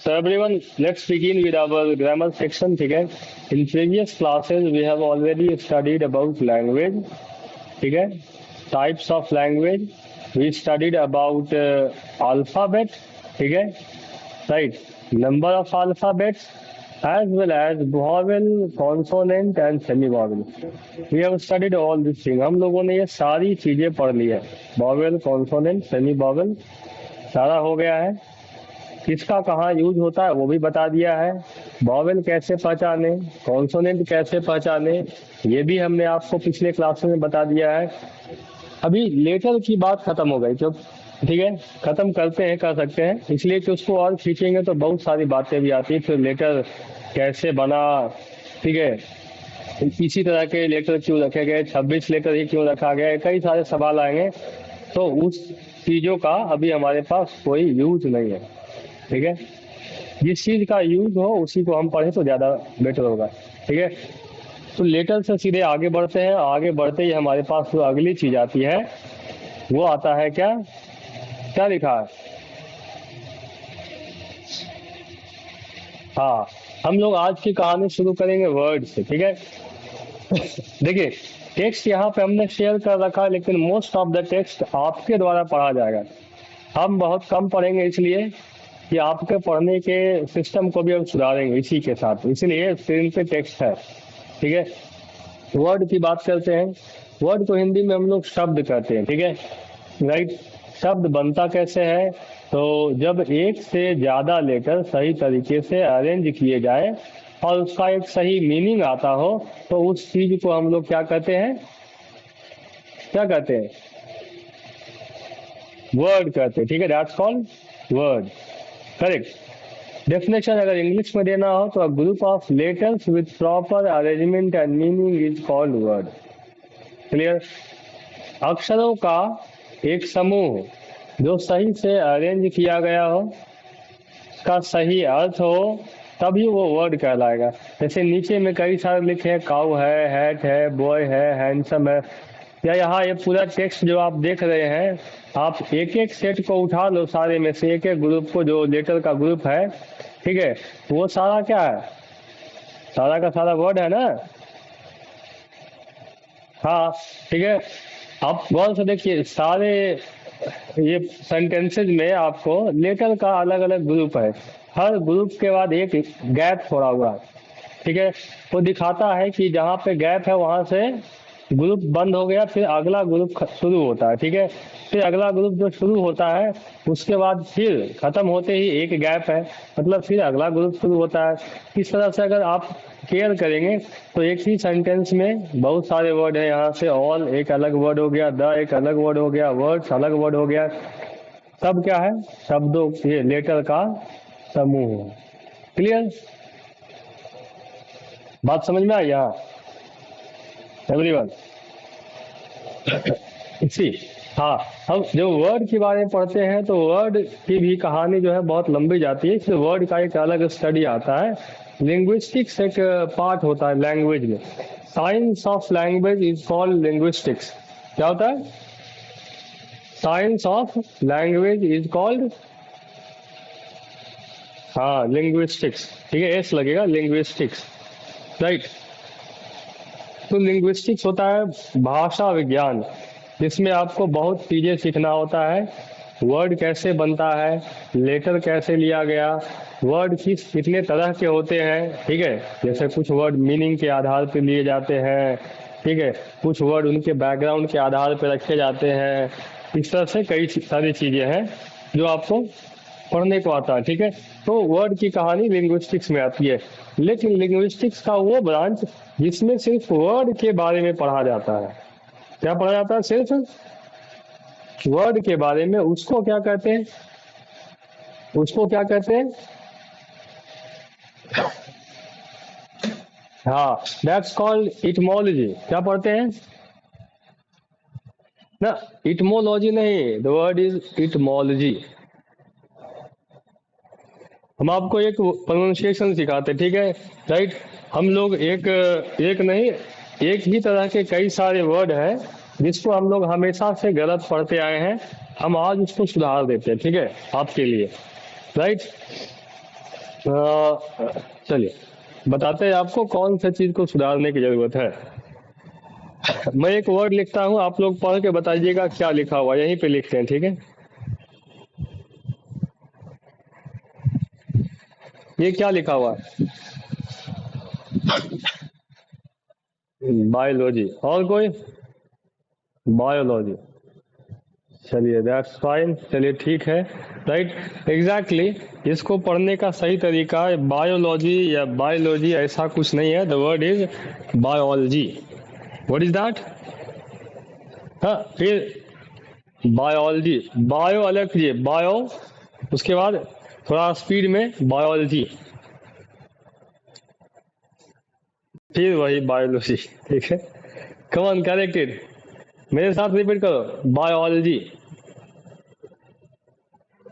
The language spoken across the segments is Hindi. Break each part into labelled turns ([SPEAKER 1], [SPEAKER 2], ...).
[SPEAKER 1] So everyone, let's begin with our grammar section. ठीक है? In previous classes, we have already studied about language. ठीक है? Types of language. We studied about alphabet. ठीक है? Right? Number of alphabets, as well as vowel, consonant and semi-vowel. We have studied all these things. हम लोगों ने ये सारी चीजें पढ़ ली है. Vowel, consonant, semi-vowel, सारा हो गया है. किसका कहाँ यूज होता है वो भी बता दिया है. वॉवेल कैसे पहचाने, कॉन्सोनेंट कैसे पहचाने, ये भी हमने आपको पिछले क्लास में बता दिया है. अभी लेटर की बात खत्म हो गई. तो ठीक है, खत्म करते हैं, कर सकते हैं, इसलिए कि उसको और खींचेंगे तो बहुत सारी बातें भी आती है. फिर लेटर कैसे बना, ठीक है, इसी तरह के लेटर क्यों रखे गए, 26 लेटर ही क्यों रखा गया, कई सारे सवाल आएंगे. तो उस चीजों का अभी हमारे पास कोई यूज नहीं है. ठीक है, जिस चीज का यूज हो उसी को हम पढ़े तो ज्यादा बेटर होगा. ठीक है, तो लेटर से सीधे आगे बढ़ते हैं. आगे बढ़ते ही हमारे पास जो अगली चीज आती है वो आता है क्या, क्या लिखा है. हाँ, हम लोग आज की कहानी शुरू करेंगे वर्ड से. ठीक है, देखिए टेक्स्ट यहाँ पे हमने शेयर कर रखा है, लेकिन मोस्ट ऑफ द टेक्स्ट आपके द्वारा पढ़ा जाएगा. हम बहुत कम पढ़ेंगे इसलिए कि आपके पढ़ने के सिस्टम को भी हम सुधारेंगे इसी के साथ, इसलिए स्क्रीन पे टेक्स्ट है. ठीक है, वर्ड की बात करते हैं. वर्ड को हिंदी में हम लोग शब्द कहते हैं. ठीक है, राइट. शब्द बनता कैसे है, तो जब एक से ज्यादा लेटर सही तरीके से अरेंज किए जाए और उसका एक सही मीनिंग आता हो तो उस चीज को हम लोग क्या कहते हैं, क्या कहते हैं, वर्ड कहते हैं. ठीक है, that's called word. Correct. Definition अगर इंग्लिश में देना हो तो group of letters with proper arrangement and meaning is called word. Clear. अक्षरों का एक समूह जो सही से अरेंज किया गया हो, का सही अर्थ हो, तभी वो वर्ड कहलाएगा. जैसे नीचे में कई सारे लिखे हैं, काउ है, हैट है, बॉय है, हैंडसम है, या यहाँ ये पूरा टेक्स्ट जो आप देख रहे हैं, आप एक एक सेट को उठा लो, सारे में से एक एक ग्रुप को, जो लेटर का ग्रुप है, ठीक है, वो सारा क्या है, सारा का सारा वर्ड है ना. हाँ, ठीक है. आप गौर से देखिए, सारे ये सेंटेंसेज में आपको लेटर का अलग अलग ग्रुप है. हर ग्रुप के बाद एक गैप छोड़ा हुआ है. ठीक है, वो दिखाता है कि जहाँ पे गैप है वहां से ग्रुप बंद हो गया, फिर अगला ग्रुप शुरू होता है. ठीक है, फिर अगला ग्रुप जो शुरू होता है उसके बाद फिर खत्म होते ही एक गैप है, मतलब फिर अगला ग्रुप शुरू होता है. इस तरह से अगर आप केयर करेंगे तो एक ही सेंटेंस में बहुत सारे वर्ड है. यहाँ से ऑल एक अलग वर्ड हो गया, द एक अलग वर्ड हो गया, वर्ड्स अलग वर्ड हो गया. सब क्या है, शब्दों, ये लेटर का समूह है. क्लियर, बात समझ में आई यहाँ एवरीवन. इसी, हाँ, हम जो वर्ड के बारे में पढ़ते हैं तो वर्ड की भी कहानी जो है बहुत लंबी जाती है. इसलिए वर्ड का एक अलग स्टडी आता है. लिंग्विस्टिक्स एक पार्ट होता है लैंग्वेज में. Science of language is called linguistics. क्या होता है, science of language is called, हाँ, लिंग्विस्टिक्स. ठीक है, एस लगेगा, लिंग्विस्टिक्स. राइट. तो लिंग्विस्टिक्स होता है भाषा विज्ञान, जिसमें आपको बहुत चीजें सीखना होता है. वर्ड कैसे बनता है, लेटर कैसे लिया गया, वर्ड कितने तरह के होते हैं. ठीक है, जैसे कुछ वर्ड मीनिंग के आधार पर लिए जाते हैं. ठीक है, कुछ वर्ड उनके बैकग्राउंड के आधार पर रखे जाते हैं. इस तरह से कई सारी चीजें हैं जो आपको पढ़ने को आता है. ठीक है, तो वर्ड की कहानी लिंग्विस्टिक्स में आती है. लेकिन लिंग्विस्टिक्स का वो ब्रांच जिसमें सिर्फ वर्ड के बारे में पढ़ा जाता है. क्या पढ़ा जाता है, सिर्फ वर्ड के बारे में. उसको क्या कहते हैं, उसको क्या कहते हैं, हाँ, दैट्स कॉल्ड इटमोलॉजी. क्या पढ़ते हैं ना, इटमोलॉजी नहीं, द वर्ड इज इटमोलॉजी. हम आपको एक प्रोनाउंसिएशन सिखाते. ठीक है, राइट. हम लोग एक नहीं, एक ही तरह के कई सारे वर्ड हैं जिसको हम लोग हमेशा से गलत पढ़ते आए हैं. हम आज उसको सुधार देते हैं. ठीक है, आपके लिए. राइट. चलिए बताते हैं आपको कौन सी चीज को सुधारने की जरूरत है। मैं एक वर्ड लिखता हूँ, आप लोग पढ़ के बताइएगा क्या लिखा हुआ है, यहीं पे लिखते हैं, ठीक है। ये क्या लिखा हुआ है? बायोलॉजी। और कोई? बायोलॉजी। चलिए दैट्स फाइन, चलिए ठीक है। Right, exactly. इसको पढ़ने का सही तरीका है बायोलॉजी या बायोलॉजी ऐसा कुछ नहीं है। The word is biology. What is that? हाँ, फिर बायोलॉजी, बायो अलग कीजिए, बायो, उसके बाद थोड़ा स्पीड में बायोलॉजी, फिर वही बायोलॉजी। ठीक है, कम ऑन करेक्ट इट, मेरे साथ रिपीट करो, बायोलॉजी।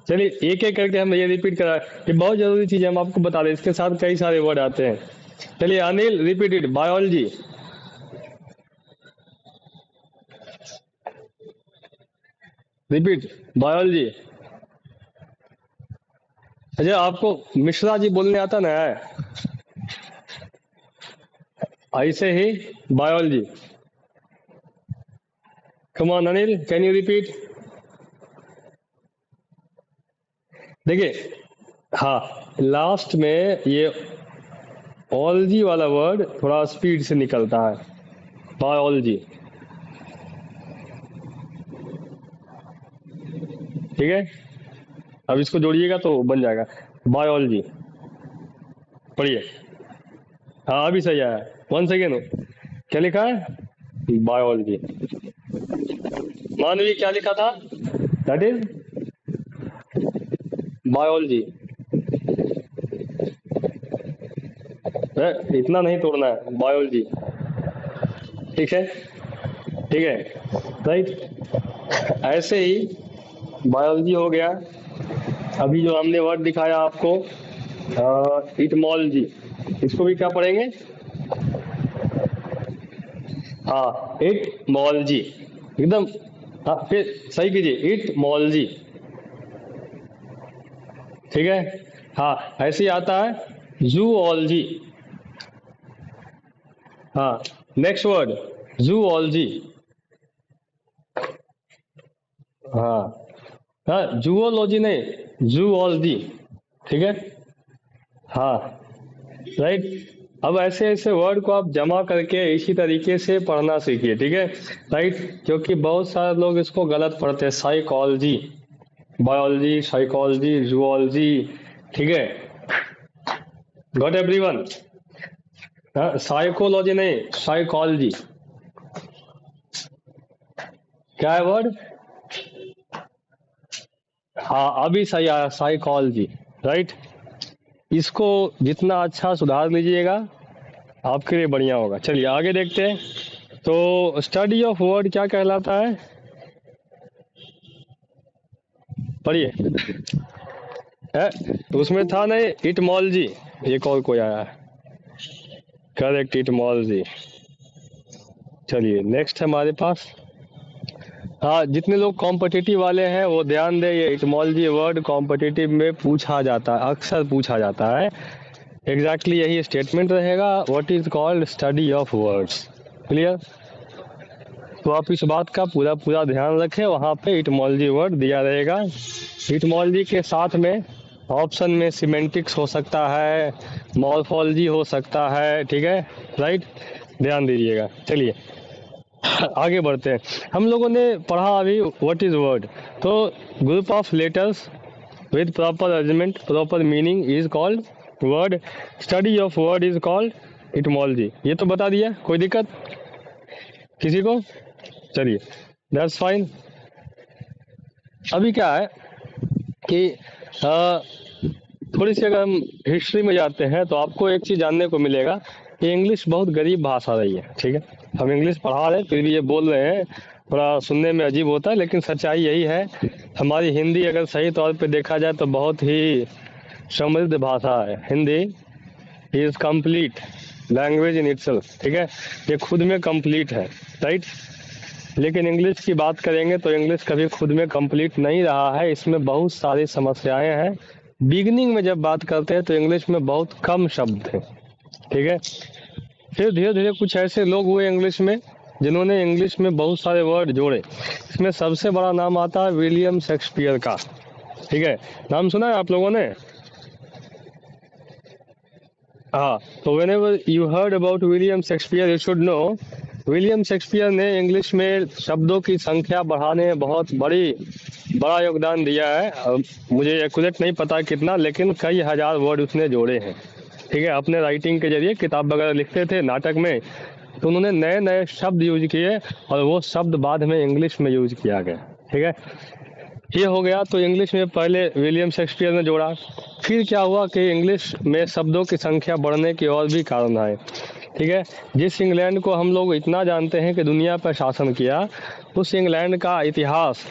[SPEAKER 1] चलिए एक एक करके हम ये रिपीट करा, ये बहुत जरूरी चीज है, हम आपको बता दें, इसके साथ कई सारे वर्ड आते हैं। चलिए Anil repeat it, biology. Repeat, biology. अच्छा, आपको मिश्रा जी बोलने आता ना है? ऐसे ही biology. Come on Anil, can you repeat? देखिए, हाँ, लास्ट में ये ऑलजी वाला वर्ड थोड़ा स्पीड से निकलता है, बायोलॉजी। ठीक है, अब इसको जोड़िएगा तो बन जाएगा बायोलॉजी। पढ़िए। हाँ अभी सही आया, वन सेकेंड। क्या लिखा है? बायोलॉजी। मानवी क्या लिखा था? That is biology. इतना नहीं तोड़ना है, बायोलॉजी। ठीक है, ठीक है, राइट। ऐसे ही बायोलॉजी हो गया। अभी जो हमने वर्ड दिखाया आपको, इटमोलॉजी, इसको भी क्या पढ़ेंगे? हाँ, इटमोलॉजी, एकदम। हाँ फिर सही कीजिए, इटमोलॉजी। ठीक है, हाँ ऐसे ही आता है जूलॉजी। हाँ, नेक्स्ट वर्ड जूलॉजी। हाँ, हाँ जूलॉजी नहीं, जूलॉजी। ठीक है, हाँ, राइट। अब ऐसे ऐसे वर्ड को आप जमा करके इसी तरीके से पढ़ना सीखिए, ठीक है, राइट। क्योंकि बहुत सारे लोग इसको गलत पढ़ते हैं, साइकोलॉजी, बायोलॉजी, साइकोलॉजी, जूलॉजी। ठीक है, गॉट एवरीवन? साइकोलॉजी नहीं, साइकोलॉजी। क्या है वर्ड? हाँ अभी सही आया, साइकोलॉजी, राइट। इसको जितना अच्छा सुधार लीजिएगा आपके लिए बढ़िया होगा। चलिए आगे देखते हैं। तो स्टडी ऑफ वर्ड क्या कहलाता है? पढ़िए। तो उसमें था नहीं इटमोलॉजी, एक और कोई आया है, करेक्ट, इटमोलॉजी। चलिए नेक्स्ट है हमारे पास। हाँ, जितने लोग कॉम्पिटिटिव वाले हैं वो ध्यान दें, ये इटमोलॉजी वर्ड कॉम्पिटिटिव में पूछा जाता है, अक्सर पूछा जाता है। एग्जैक्टली यही स्टेटमेंट रहेगा, what is called study of words. Clear? तो आप इस बात का पूरा पूरा ध्यान रखें, वहाँ पे इटमोलॉजी वर्ड दिया रहेगा। इटमोलॉजी के साथ में ऑप्शन में सिमेंटिक्स हो सकता है, मॉर्फोलॉजी हो सकता है, ठीक है, राइट, ध्यान दीजिएगा। चलिए आगे बढ़ते हैं। हम लोगों ने पढ़ा अभी व्हाट इज वर्ड। तो group of letters with proper arrangement, proper meaning is called word. Study of word is called etymology. ये तो बता दिया, कोई दिक्कत किसी को? चलिए दैट्स फाइन। अभी क्या है कि थोड़ी सी अगर हम हिस्ट्री में जाते हैं तो आपको एक चीज जानने को मिलेगा कि इंग्लिश बहुत गरीब भाषा रही है। ठीक है, हम इंग्लिश पढ़ा रहे हैं फिर भी ये बोल रहे हैं, थोड़ा सुनने में अजीब होता है, लेकिन सच्चाई यही है। हमारी हिंदी अगर सही तौर पे देखा जाए तो बहुत ही समृद्ध भाषा है। Hindi is complete language in itself. ठीक है, ये खुद में कंप्लीट है, राइट। लेकिन इंग्लिश की बात करेंगे तो इंग्लिश कभी खुद में कंप्लीट नहीं रहा है, इसमें बहुत सारी समस्याएं हैं बिगिनिंग में जब बात करते हैं तो इंग्लिश में बहुत कम शब्द थे, ठीक है। फिर धीरे धीरे कुछ ऐसे लोग हुए इंग्लिश में जिन्होंने इंग्लिश में बहुत सारे वर्ड जोड़े। इसमें सबसे बड़ा नाम आता है विलियम शेक्सपियर का, ठीक है। नाम सुना है आप लोगों ने? हाँ, तो whenever you heard about William Shakespeare you should know William Shakespeare ने इंग्लिश में शब्दों की संख्या बढ़ाने में बहुत बड़ा योगदान दिया है। मुझे एक्यूरेट नहीं पता कितना, लेकिन कई हजार वर्ड उसने जोड़े हैं, ठीक है। अपने राइटिंग के जरिए किताब वगैरह लिखते थे, नाटक में, तो उन्होंने नए नए शब्द यूज किए और वो शब्द बाद में इंग्लिश में यूज किया गया, ठीक है। ये हो गया, तो इंग्लिश में पहले विलियम शेक्सपियर ने जोड़ा। फिर क्या हुआ कि इंग्लिश में शब्दों की संख्या बढ़ने के और भी कारण आए, ठीक है। जिस इंग्लैंड को हम लोग इतना जानते हैं कि दुनिया पर शासन किया, उस इंग्लैंड का इतिहास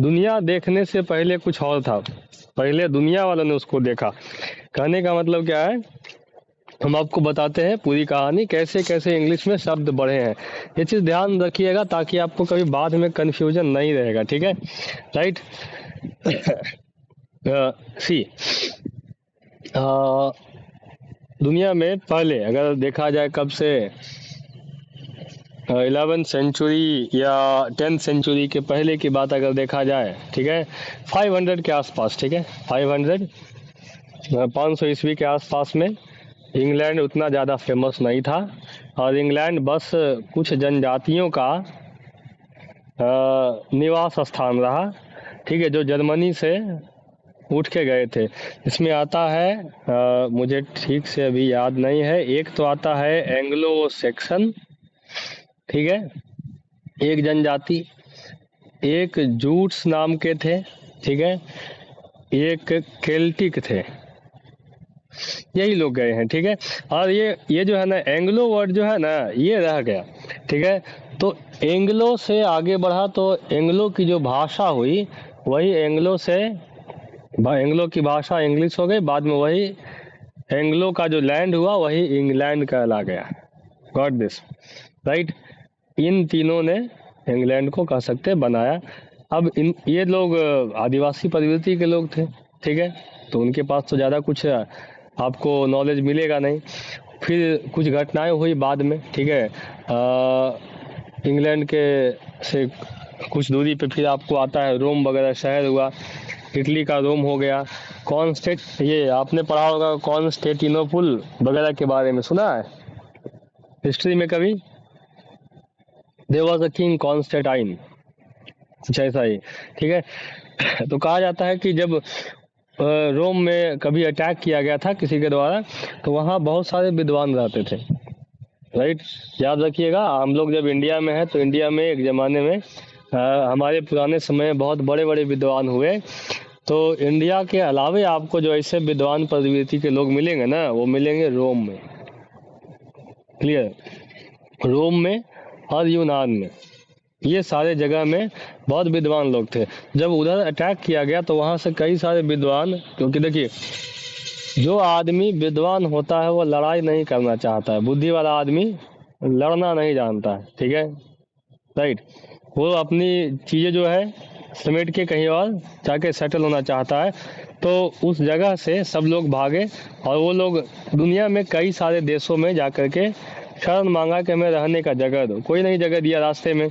[SPEAKER 1] दुनिया देखने से पहले कुछ और था। पहले दुनिया वालों ने उसको देखा। कहने का मतलब क्या है, हम आपको बताते हैं पूरी कहानी, कैसे कैसे इंग्लिश में शब्द बढ़े हैं। ये चीज ध्यान रखिएगा ताकि आपको कभी बाद में कंफ्यूजन नहीं रहेगा, ठीक है। राइट। सी दुनिया में पहले अगर देखा जाए कब से, 11th सेंचुरी या 10th सेंचुरी के पहले की बात अगर देखा जाए, ठीक है, 500 के आसपास, ठीक है, 500 ईस्वी के आसपास में इंग्लैंड उतना ज़्यादा फेमस नहीं था, और इंग्लैंड बस कुछ जनजातियों का निवास स्थान रहा, ठीक है, जो जर्मनी से उठ के गए थे। इसमें आता है मुझे ठीक से अभी याद नहीं है, एक तो आता है एंग्लो सेक्शन, ठीक है, एक जनजाति, एक जूट्स नाम के थे, ठीक है, एक केल्टिक थे, यही लोग गए हैं, ठीक है। और ये जो है ना एंग्लो वर्ड जो है ना ये रह गया, ठीक है। तो एंग्लो से आगे बढ़ा तो एंग्लो की जो भाषा हुई वही एंग्लो से एंग्लो की भाषा इंग्लिश हो गई, बाद में वही एंग्लो का जो लैंड हुआ वही इंग्लैंड कहला गया। Got this right. इन तीनों ने इंग्लैंड को कह सकते बनाया। अब ये लोग आदिवासी प्रवृत्ति के लोग थे, ठीक है, तो उनके पास तो ज़्यादा कुछ आपको नॉलेज मिलेगा नहीं। फिर कुछ घटनाएं हुई बाद में, ठीक है, इंग्लैंड के से कुछ दूरी पे फिर आपको आता है रोम वगैरह शहर हुआ, इटली का रोम हो गया। ये आपने पढ़ा होगा कॉन्स्टेंटिनोपल वगैरह के बारे में सुना है हिस्ट्री में कभी? There was a king Constantine, कुछ ऐसा ही, ठीक है। तो कहा जाता है कि जब रोम में कभी अटैक किया गया था किसी के द्वारा, तो वहाँ बहुत सारे विद्वान रहते थे, राइट। याद रखिएगा, हम लोग जब इंडिया में हैं तो इंडिया में एक ज़माने में हमारे पुराने समय में बहुत बड़े बड़े विद्वान हुए। तो इंडिया के अलावे आपको जो ऐसे विद्वान प्रवृत्ति के लोग मिलेंगे ना, वो मिलेंगे रोम में, क्लियर, रोम में और यूनान में, ये सारे जगह में बहुत विद्वान लोग थे। जब उधर अटैक किया गया तो वहाँ से कई सारे विद्वान, क्योंकि देखिए जो आदमी विद्वान होता है वो लड़ाई नहीं करना चाहता है, बुद्धि वाला आदमी लड़ना नहीं जानता है, ठीक है, राइट। वो अपनी चीज़ें जो है समेट के कहीं और जाके सेटल होना चाहता है। तो उस जगह से सब लोग भागे और वो लोग दुनिया में कई सारे देशों में जाकर के शरण मांगा कि हमें रहने का जगह दो। कोई नहीं जगह दिया रास्ते में,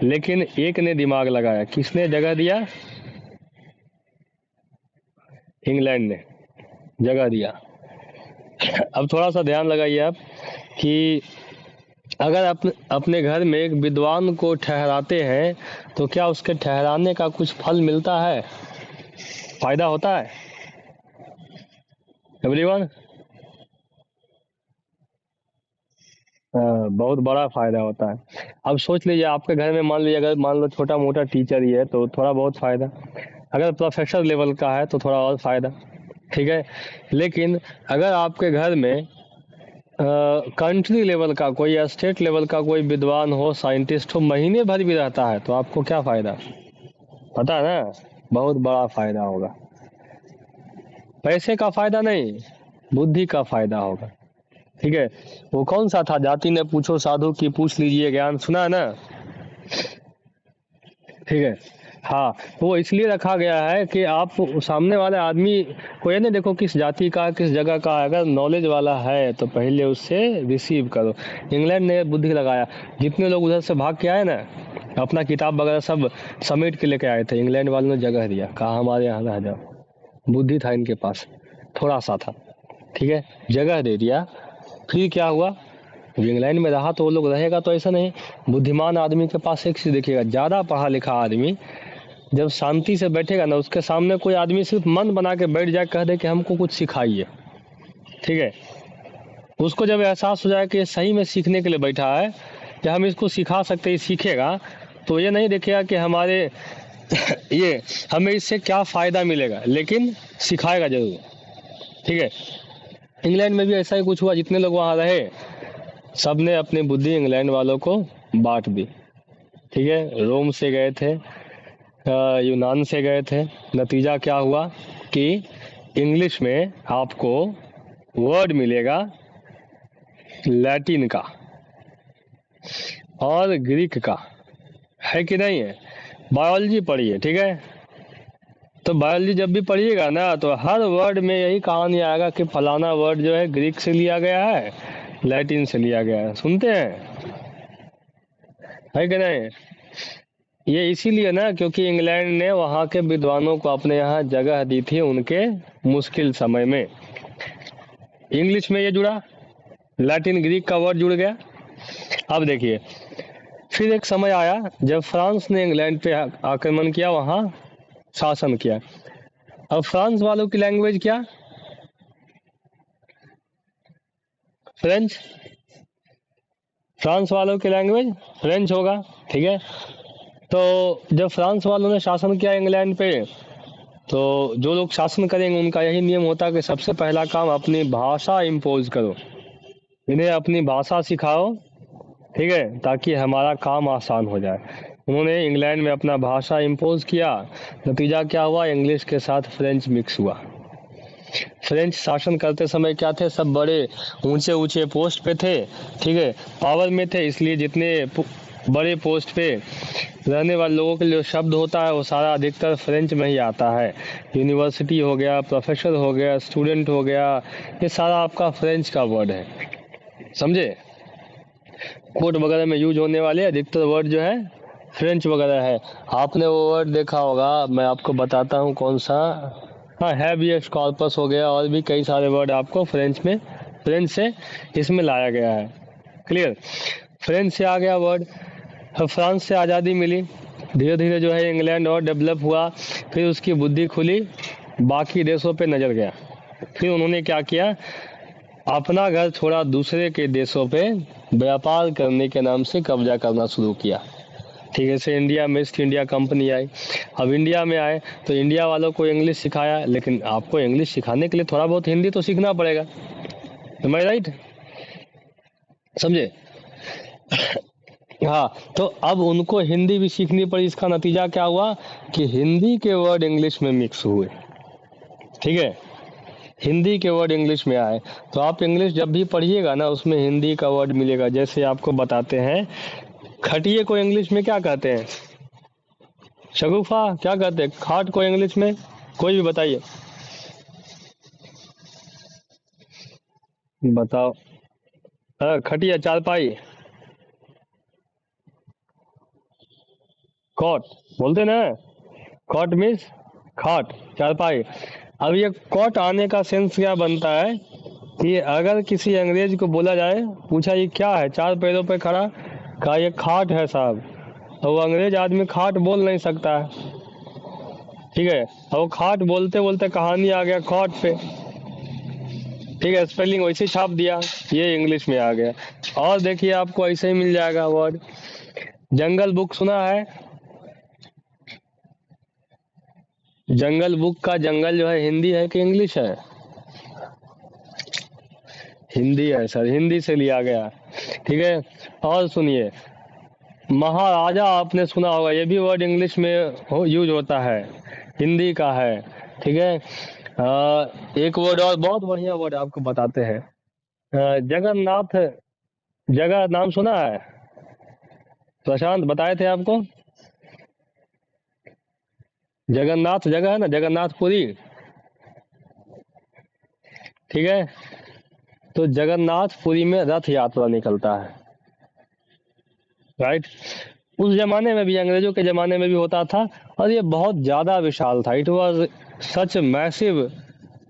[SPEAKER 1] लेकिन एक ने दिमाग लगाया। किसने जगह दिया? इंग्लैंड ने जगह दिया। अब थोड़ा सा ध्यान लगाइए आप कि अगर अपने घर में एक विद्वान को ठहराते हैं तो क्या उसके ठहराने का कुछ फल मिलता है, फायदा होता है एवरीवन? बहुत बड़ा फायदा होता है। अब सोच लीजिए आपके घर में मान लीजिए अगर मान लो छोटा मोटा टीचर ही है तो थोड़ा बहुत फायदा, अगर प्रोफेसर लेवल का है तो थोड़ा और फायदा, ठीक है। लेकिन अगर आपके घर में कंट्री लेवल का कोई या स्टेट लेवल का कोई विद्वान हो, साइंटिस्ट हो, महीने भर भी रहता है तो आपको क्या फायदा, पता है ना? बहुत बड़ा फायदा होगा। पैसे का फायदा नहीं, बुद्धि का फायदा होगा, ठीक है। वो कौन सा था, जाति ने पूछो साधु की पूछ लीजिए ज्ञान, सुना है ना? ठीक है। हाँ, वो इसलिए रखा गया है कि आप सामने वाले आदमी को ये नहीं देखो किस जाति का किस जगह का है, अगर नॉलेज वाला है तो पहले उससे रिसीव करो। इंग्लैंड ने बुद्धि लगाया, जितने लोग उधर से भाग के आए ना, अपना किताब वगैरह सब समेट के लेके आए थे, इंग्लैंड वालों ने जगह दिया, कहा हमारे यहाँ रह जाओ। बुद्धि था इनके पास, थोड़ा सा था, ठीक है, जगह दे दिया। फिर क्या हुआ, इंग्लैंड में रहा तो वो लोग रहेगा तो ऐसा नहीं। बुद्धिमान आदमी के पास एक चीज देखिएगा, ज्यादा पढ़ा लिखा आदमी जब शांति से बैठेगा ना, उसके सामने कोई आदमी सिर्फ मन बना के बैठ जाए, कह दे कि हमको कुछ सिखाइए, ठीक है, उसको जब एहसास हो जाए कि ये सही में सीखने के लिए बैठा है, कि हम इसको सिखा सकते हैं, सीखेगा, तो ये नहीं देखेगा कि हमारे ये हमें इससे क्या फायदा मिलेगा, लेकिन सिखाएगा जरूर, ठीक है। इंग्लैंड में भी ऐसा ही कुछ हुआ, जितने लोग वहां रहे सबने अपनी बुद्धि इंग्लैंड वालों को बांट दी, ठीक है। रोम से गए थे, यूनान से गए थे, नतीजा क्या हुआ कि इंग्लिश में आपको वर्ड मिलेगा लैटिन का और ग्रीक का, है कि नहीं है। बायोलॉजी पढ़िए, ठीक है, तो बायोलॉजी जब भी पढ़िएगा ना तो हर वर्ड में यही कहानी आएगा कि फलाना वर्ड जो है ग्रीक से लिया गया है, लैटिन से लिया गया है, सुनते हैं, है कि नहीं। ये इसीलिए ना क्योंकि इंग्लैंड ने वहाँ के विद्वानों को अपने यहाँ जगह दी थी उनके मुश्किल समय में। इंग्लिश में ये जुड़ा, लैटिन ग्रीक का वर्ड जुड़ गया। अब देखिए, फिर एक समय आया जब फ्रांस ने इंग्लैंड पे आक्रमण किया, वहाँ शासन किया। अब फ्रांस वालों की लैंग्वेज क्या, फ्रेंच। फ्रांस वालों की लैंग्वेज फ्रेंच होगा, ठीक है। तो जब फ्रांस वालों ने शासन किया इंग्लैंड पे, तो जो लोग शासन करेंगे उनका यही नियम होता है कि सबसे पहला काम अपनी भाषा इम्पोज करो, इन्हें अपनी भाषा सिखाओ, ठीक है, ताकि हमारा काम आसान हो जाए। उन्होंने इंग्लैंड में अपना भाषा इम्पोज किया, नतीजा क्या हुआ, इंग्लिश के साथ फ्रेंच मिक्स हुआ। फ्रेंच शासन करते समय क्या थे, सब बड़े ऊंचे ऊंचे पोस्ट पे थे, ठीक है, पावर में थे, इसलिए जितने बड़े पोस्ट पे रहने वाले लोगों के लिए जो शब्द होता है वो सारा अधिकतर फ्रेंच में ही आता है। यूनिवर्सिटी हो गया, प्रोफेसर हो गया, स्टूडेंट हो गया, ये सारा आपका फ्रेंच का वर्ड है, समझे। कोर्ट वगैरह में यूज होने वाले अधिकतर वर्ड जो है फ्रेंच वगैरह है। आपने वो वर्ड देखा होगा, मैं आपको बताता हूँ कौन सा, हाँ, हैबियस कॉर्पस हो गया, और भी कई सारे वर्ड आपको फ्रेंच में, फ्रेंच से इसमें लाया गया है, क्लियर। फ्रेंच से आ गया वर्ड। फ्रांस से आज़ादी मिली, धीरे धीरे जो है इंग्लैंड और डेवलप हुआ, फिर उसकी बुद्धि खुली, बाकी देशों पे नजर गया, फिर उन्होंने क्या किया, अपना घर छोड़ा, दूसरे के देशों पे व्यापार करने के नाम से कब्जा करना शुरू किया, ठीक है। से इंडिया में ईस्ट इंडिया कंपनी आई। अब इंडिया में आए तो इंडिया वालों को इंग्लिश सिखाया, लेकिन आपको इंग्लिश सिखाने के लिए थोड़ा बहुत हिंदी तो सीखना पड़ेगा, एम आई राइट, समझे। हाँ, तो अब उनको हिंदी भी सीखनी पड़ी, इसका नतीजा क्या हुआ कि हिंदी के वर्ड इंग्लिश में मिक्स हुए, ठीक है, हिंदी के वर्ड इंग्लिश में आए। तो आप इंग्लिश जब भी पढ़िएगा ना, उसमें हिंदी का वर्ड मिलेगा। जैसे आपको बताते हैं, खटिए को इंग्लिश में क्या कहते हैं, शगुफा क्या कहते हैं, खाट को इंग्लिश में, कोई भी बताइए, बताओ। खटिया, चारपाई, कॉट बोलते ना, कॉट मीन्स खाट, चारपाई। अब ये कॉट आने का सेंस क्या बनता है कि अगर किसी अंग्रेज को बोला जाए, पूछा ये क्या है, चार पैरों पे खड़ा, कहा ये खाट है साहब, तो वो अंग्रेज आदमी खाट बोल नहीं सकता है, ठीक है, और वो खाट बोलते बोलते कहानी आ गया कॉट पे, ठीक है, स्पेलिंग वैसे छाप दिया, ये इंग्लिश में आ गया। और देखिए आपको ऐसे ही मिल जाएगा वर्ड। जंगल बुक सुना है, जंगल बुक का जंगल जो है हिंदी है कि इंग्लिश है, हिंदी है सर, हिंदी से लिया गया, ठीक है। और सुनिए, महाराजा आपने सुना होगा, ये भी वर्ड इंग्लिश में यूज होता है, हिंदी का है, ठीक है। एक वर्ड और बहुत बढ़िया वर्ड आपको बताते हैं, जगन्नाथ, जगह नाम सुना है, प्रशांत बताए थे आपको, जगन्नाथ जगह है ना, जगन्नाथपुरी, ठीक है। तो जगन्नाथपुरी में रथ यात्रा निकलता है, राइट। उस जमाने में भी, अंग्रेजों के जमाने में भी होता था, और ये बहुत ज्यादा विशाल था। It was such massive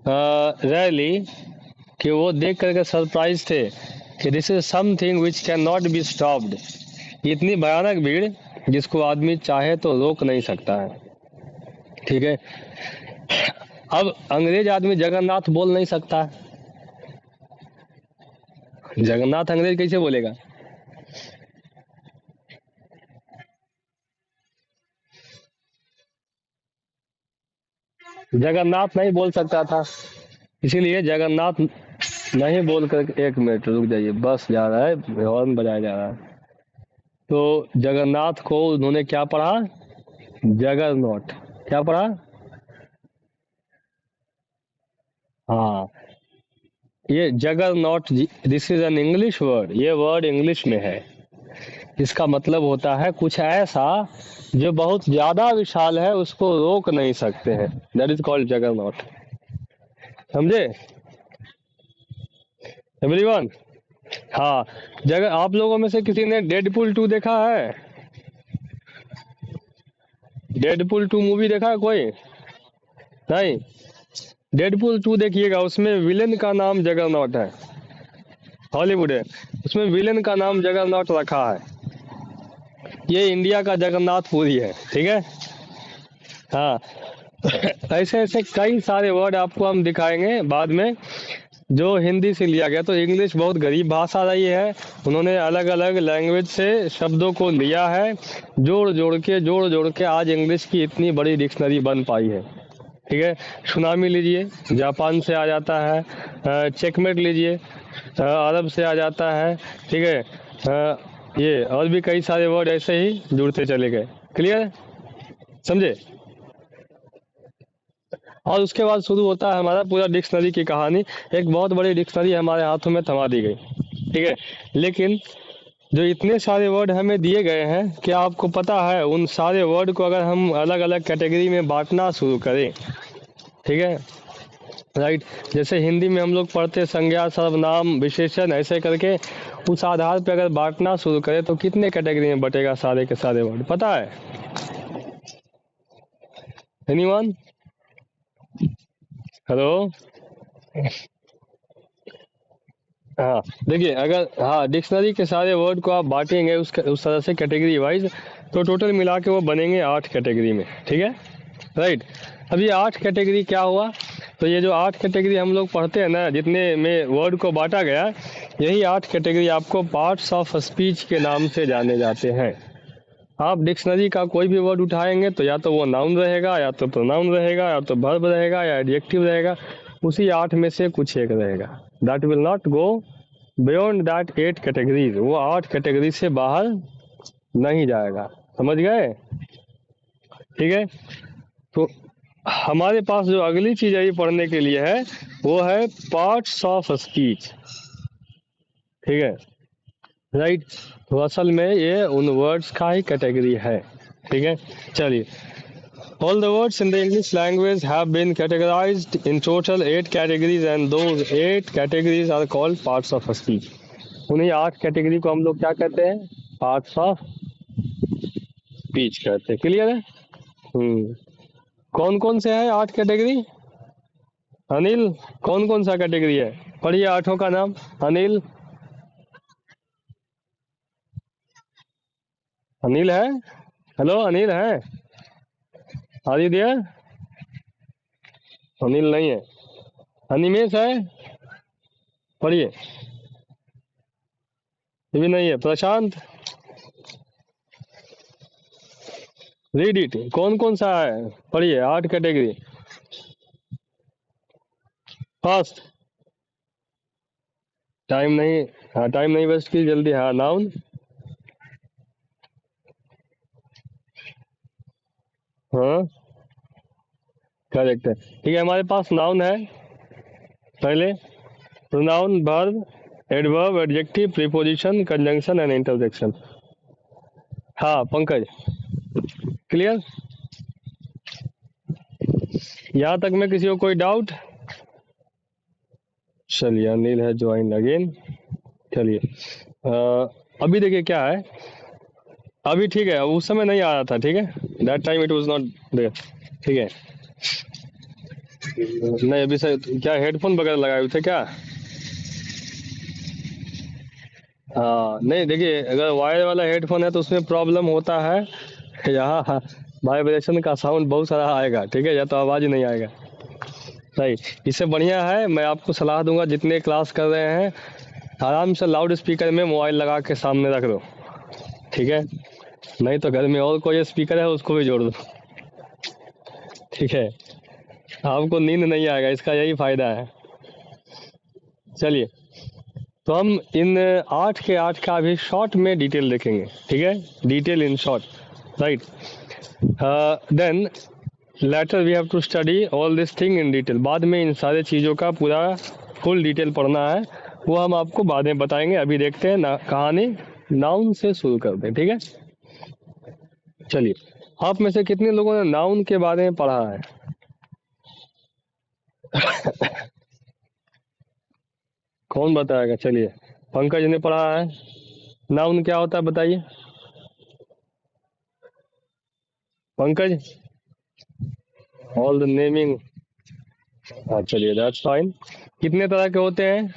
[SPEAKER 1] rally कि वो देख करके सरप्राइज थे कि this is something which can not be stopped. इतनी भयानक भीड़ जिसको आदमी चाहे तो रोक नहीं सकता है, ठीक है। अब अंग्रेज आदमी जगन्नाथ बोल नहीं सकता, जगन्नाथ अंग्रेज कैसे बोलेगा? जगन्नाथ नहीं बोल सकता था, इसीलिए जगन्नाथ नहीं बोल कर, एक मिनट रुक जाइए, बस जा रहा है, हॉर्न बजाया जा रहा है। तो जगन्नाथ को उन्होंने क्या पढ़ा? जगरनॉट। क्या पढ़ा? हाँ, ये juggernaut, this is an English word, ये वर्ड इंग्लिश में है। इसका मतलब होता है कुछ ऐसा जो बहुत ज्यादा विशाल है, उसको रोक नहीं सकते हैं, दैट इज कॉल्ड जगरनॉट। समझे एवरीवन? हाँ। जगह, आप लोगों में से किसी ने डेडपुल 2 देखा है? डेडपुल 2 मूवी देखा है कोई? नहीं। डेडपुल 2 देखिएगा, उसमें विलेन का नाम जगरनॉट है, हॉलीवुड है, उसमें विलेन का नाम जगरनॉट रखा है। ये इंडिया का जगन्नाथपुरी है, ठीक है। हाँ। ऐसे ऐसे कई सारे वर्ड आपको हम दिखाएंगे बाद में, जो हिंदी से लिया गया। तो इंग्लिश बहुत गरीब भाषा रही है, उन्होंने अलग अलग लैंग्वेज से शब्दों को लिया है, जोड़ जोड़ के आज इंग्लिश की इतनी बड़ी डिक्शनरी बन पाई है, ठीक है। सुनामी लीजिए, जापान से आ जाता है। चेकमेट लीजिए, अरब से आ जाता है, ठीक है। ये और भी कई सारे वर्ड ऐसे ही जुड़ते चले गए। क्लियर? समझे? और उसके बाद शुरू होता है हमारा पूरा डिक्शनरी की कहानी। एक बहुत बड़ी डिक्शनरी हमारे हाथों में थमा दी गई, ठीक है। लेकिन जो इतने सारे वर्ड हमें दिए गए हैं, क्या आपको पता है उन सारे वर्ड को अगर हम अलग अलग कैटेगरी में बांटना शुरू करें, ठीक है, राइट। जैसे हिंदी में हम लोग पढ़ते संज्ञा, सर्वनाम, विशेषण, ऐसे करके उस आधार पर अगर बांटना शुरू करें तो कितने कैटेगरी में बटेगा सारे के सारे वर्ड, पता है? एनीवन? हेलो? हाँ, देखिए, अगर हाँ डिक्शनरी के सारे वर्ड को आप बांटेंगे उस तरह से कैटेगरी वाइज, तो टोटल मिला के वो बनेंगे 8 कैटेगरी में, ठीक है, राइट। अब ये 8 कैटेगरी क्या हुआ? तो ये जो 8 कैटेगरी हम लोग पढ़ते हैं ना, जितने में वर्ड को बांटा गया, यही 8 कैटेगरी आपको पार्ट्स ऑफ स्पीच के नाम से जाने जाते हैं। आप डिक्शनरी का कोई भी वर्ड उठाएंगे तो या तो वो नाउन रहेगा, या तो प्रोनाउन रहेगा, या तो वर्ब रहेगा, या एडजेक्टिव रहेगा, उसी 8 में से कुछ एक रहेगा। That will not go beyond that 8 categories, वो 8 कैटेगरी से बाहर नहीं जाएगा। समझ गए? ठीक है। तो हमारे पास जो अगली चीज अभी पढ़ने के लिए है, वो है पार्ट्स ऑफ स्पीच, ठीक है, राइट। तो असल में ये उन वर्ड्स का ही कैटेगरी है, ठीक है। चलिए, all the words in the English language have been categorized in total 8 categories, and those 8 categories are called parts of speech. उन्हीं 8 कैटेगरी को हम लोग क्या कहते हैं? पार्ट्स ऑफ स्पीच कहते हैं। क्लियर है? हम्म। कौन कौन से है 8 कैटेगरी? अनिल, कौन कौन सा कैटेगरी है? पढ़िए 8 का नाम। अनिल, अनिल है? हेलो, अनिल है? Are you there? अनिल नहीं है। अनिमेश है? पढ़िए। ये भी नहीं है। प्रशांत, रीड इट। कौन कौन सा है? पढ़िए 8 कैटेगरी। फर्स्ट, टाइम नहीं, हाँ टाइम नहीं वेस्ट की, जल्दी। हाँ, नाउन। हाँ, करेक्ट है। ठीक है, हमारे पास नाउन है पहले। Pronoun, verb, adverb, adjective, preposition, conjunction and interjection. हाँ पंकज, क्लियर? यहाँ तक में किसी को कोई डाउट? चलिए, अनिल है ज्वाइन अगेन। चलिए, अभी देखिए क्या है, अभी ठीक है, उस समय नहीं आ रहा था, ठीक है, that time it was not there, ठीक है। नहीं अभी से क्या हेडफोन वगैरह लगाए हुए थे क्या? हाँ नहीं, देखिए अगर वायर वाला हेडफोन है तो उसमें प्रॉब्लम होता है, यहाँ वाइब्रेशन का साउंड बहुत सारा आएगा, ठीक है, या तो आवाज ही नहीं आएगा। नहीं, इससे बढ़िया है, मैं आपको सलाह दूंगा, जितने क्लास कर रहे हैं आराम से लाउड स्पीकर में मोबाइल लगा के सामने रख दो, ठीक है। नहीं तो घर में और कोई स्पीकर है उसको भी जोड़ दो, ठीक है, आपको नींद नहीं आएगा, इसका यही फायदा है। चलिए, तो हम इन 8 के 8 का अभी शॉर्ट में डिटेल देखेंगे, ठीक है, detail in short, right. Then later we have to study all this thing in detail, बाद में इन सारे चीज़ों का पूरा फुल डिटेल पढ़ना है, वो हम आपको बाद में बताएंगे। अभी देखते हैं ना, कहानी नाउन से शुरू करते हैं, ठीक है। चलिए, आप में से कितने लोगों ने नाउन के बारे में पढ़ा है? कौन बताएगा? चलिए, पंकज ने पढ़ा है। नाउन क्या होता है बताइए पंकज। ऑल द नेमिंग, हाँ चलिए, दैट्स फाइन। कितने तरह के होते हैं?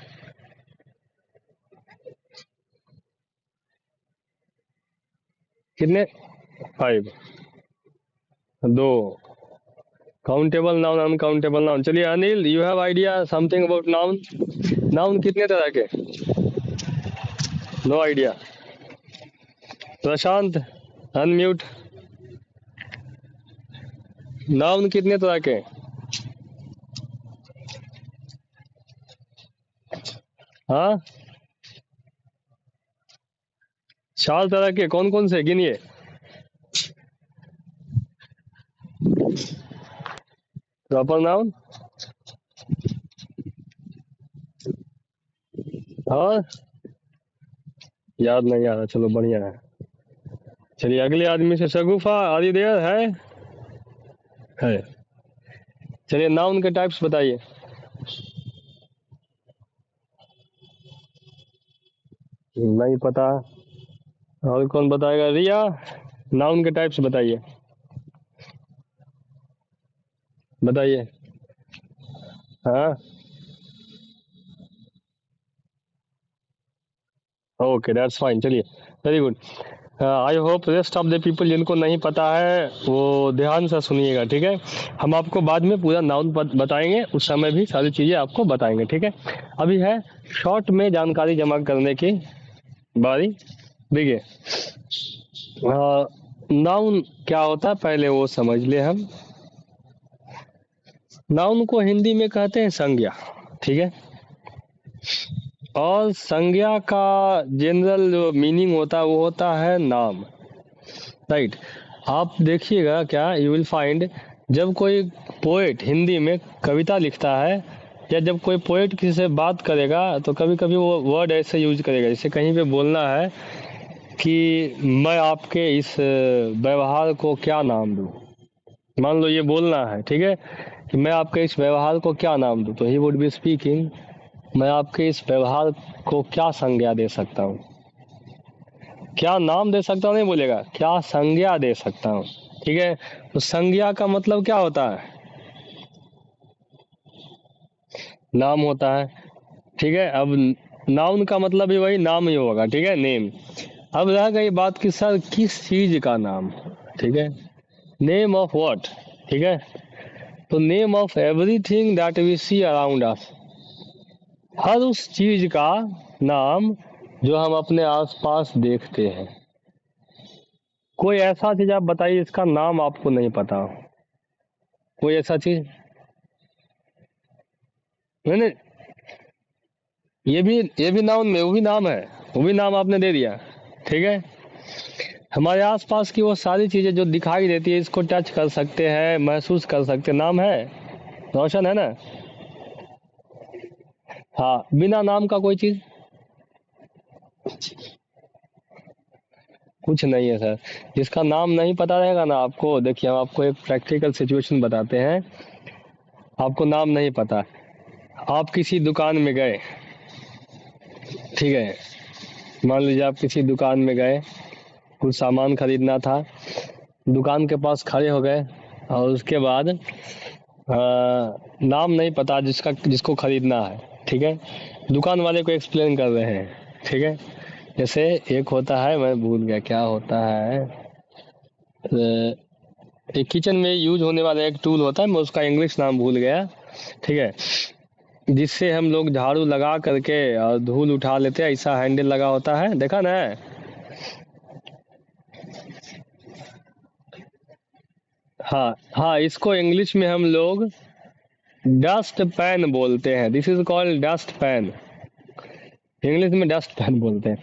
[SPEAKER 1] कितने? 5। 2। Countable noun, uncountable noun. चलिए Anil, you have idea something about noun? Noun कितने तरह के? No idea. Prashant, unmute. Noun कितने तरह के? हाँ, 4 तरह के। कौन कौन से गिनिए? प्रॉपर नाउन और याद नहीं आ रहा, चलो बढ़िया है। चलिए अगले आदमी से, शगुफा, आर यू देयर? है। चलिए नाउन के टाइप्स बताइए। नहीं पता। और कौन बताएगा? रिया, नाउन के टाइप्स बताइए, बताइए। हाँ, ओके दैट्स फाइन। चलिए, very good. I hope rest of the people जिनको नहीं पता है वो ध्यान से सुनिएगा, ठीक है। हम आपको बाद में पूरा नाउन बताएंगे, उस समय भी सारी चीजें आपको बताएंगे, ठीक है। अभी है शॉर्ट में जानकारी जमा करने की बारी। देखिए, नाउन क्या होता है पहले वो समझ ले हम। नाउन को हिंदी में कहते हैं संज्ञा, ठीक है। और संज्ञा का जनरल जो मीनिंग होता है वो होता है नाम, राइट। आप देखिएगा क्या, यू विल फाइंड, जब कोई पोएट हिंदी में कविता लिखता है या जब कोई पोएट किसी से बात करेगा तो कभी कभी वो वर्ड ऐसे यूज करेगा, जैसे कहीं पे बोलना है कि मैं आपके इस व्यवहार को क्या नाम दूं। मान लो ये बोलना है, ठीक है, कि मैं आपके इस व्यवहार को क्या नाम दूं, तो ही वुड बी स्पीकिंग, मैं आपके इस व्यवहार को क्या संज्ञा दे सकता हूँ। क्या नाम दे सकता हूँ नहीं बोलेगा, क्या संज्ञा दे सकता हूँ, ठीक है। तो संज्ञा का मतलब क्या होता है? नाम होता है, ठीक है। अब नाउन का मतलब भी वही नाम ही होगा, ठीक है, नेम। अब रह गई बात कि सर किस चीज का नाम, ठीक है, नेम ऑफ व्हाट, ठीक है। तो name of everything that we see around us, हर उस चीज का नाम जो हम अपने आसपास देखते हैं। कोई ऐसा चीज आप बताइए इसका नाम आपको नहीं पता हो, कोई ऐसा चीज? नहीं नहीं, ये भी नाउन में वो भी नाम है, वो भी नाम आपने दे दिया, ठीक है। हमारे आसपास की वो सारी चीजें जो दिखाई देती है, इसको टच कर सकते हैं, महसूस कर सकते हैं, नाम है, रोशन है ना। हाँ, बिना नाम का कोई चीज कुछ नहीं है सर। जिसका नाम नहीं पता रहेगा ना आपको, देखिए हम आपको एक प्रैक्टिकल सिचुएशन बताते हैं। आपको नाम नहीं पता। आप किसी दुकान में गए, ठीक है, मान लीजिए आप किसी दुकान में गए, कुछ सामान खरीदना था, दुकान के पास खड़े हो गए और उसके बाद नाम नहीं पता जिसको खरीदना है, ठीक है, दुकान वाले को एक्सप्लेन कर रहे हैं, ठीक है। जैसे एक होता है, मैं भूल गया क्या होता है, एक किचन में यूज होने वाला एक टूल होता है, मैं उसका इंग्लिश नाम भूल गया, ठीक है, जिससे हम लोग झाड़ू लगा करके और धूल उठा लेते हैं, ऐसा हैंडल लगा होता है, देखा ना। हाँ हाँ, इसको इंग्लिश में हम लोग डस्ट पैन बोलते हैं। This is called dust pan, English में डस्ट पैन बोलते हैं।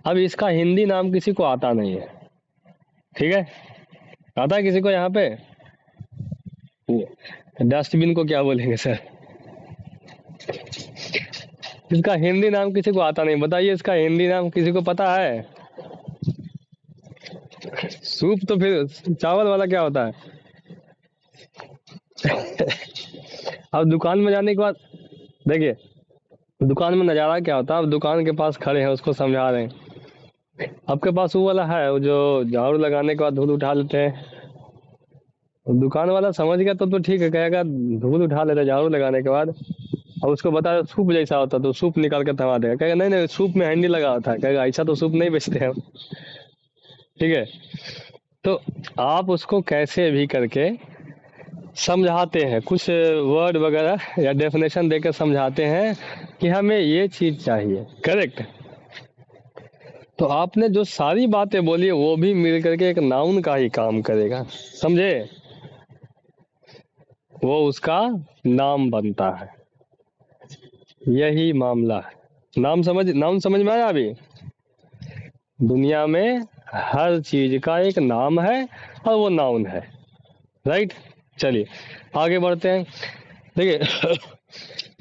[SPEAKER 1] अब इसका हिंदी नाम किसी को आता नहीं है, ठीक है, आता है किसी को यहाँ पे? डस्टबिन को क्या बोलेंगे सर? इसका हिंदी नाम किसी को आता नहीं, बताइए इसका हिंदी नाम किसी को पता है? सूप तो फिर चावल वाला क्या होता है? अब दुकान में जाने के बाद देखिए, दुकान में नज़ारा क्या होता है, अब दुकान के पास खड़े हैं, उसको समझा रहे हैं, आपके पास वो वाला है वो जो झाड़ू लगाने के बाद धूल उठा लेते हैं, दुकान वाला समझ गया तो ठीक है, कहेगा धूल उठा लेते हैं झाड़ू लगाने के बाद, और उसको बता सूप जैसा होता तो सूप निकाल के थमा देगा, कहेगा नहीं नहीं सूप में हैंडल लगा होता है, कहेगा ऐसा तो सूप नहीं बेचते हम, ठीक है। तो आप उसको कैसे भी करके समझाते हैं, कुछ वर्ड वगैरह या डेफिनेशन देकर समझाते हैं कि हमें ये चीज चाहिए, करेक्ट। तो आपने जो सारी बातें बोली वो भी मिल करके एक नाउन का ही काम करेगा, समझे, वो उसका नाम बनता है, यही मामला है। नाउन समझ में आया? अभी दुनिया में हर चीज का एक नाम है और वो नाउन है, राइट। चलिए आगे बढ़ते हैं। देखिए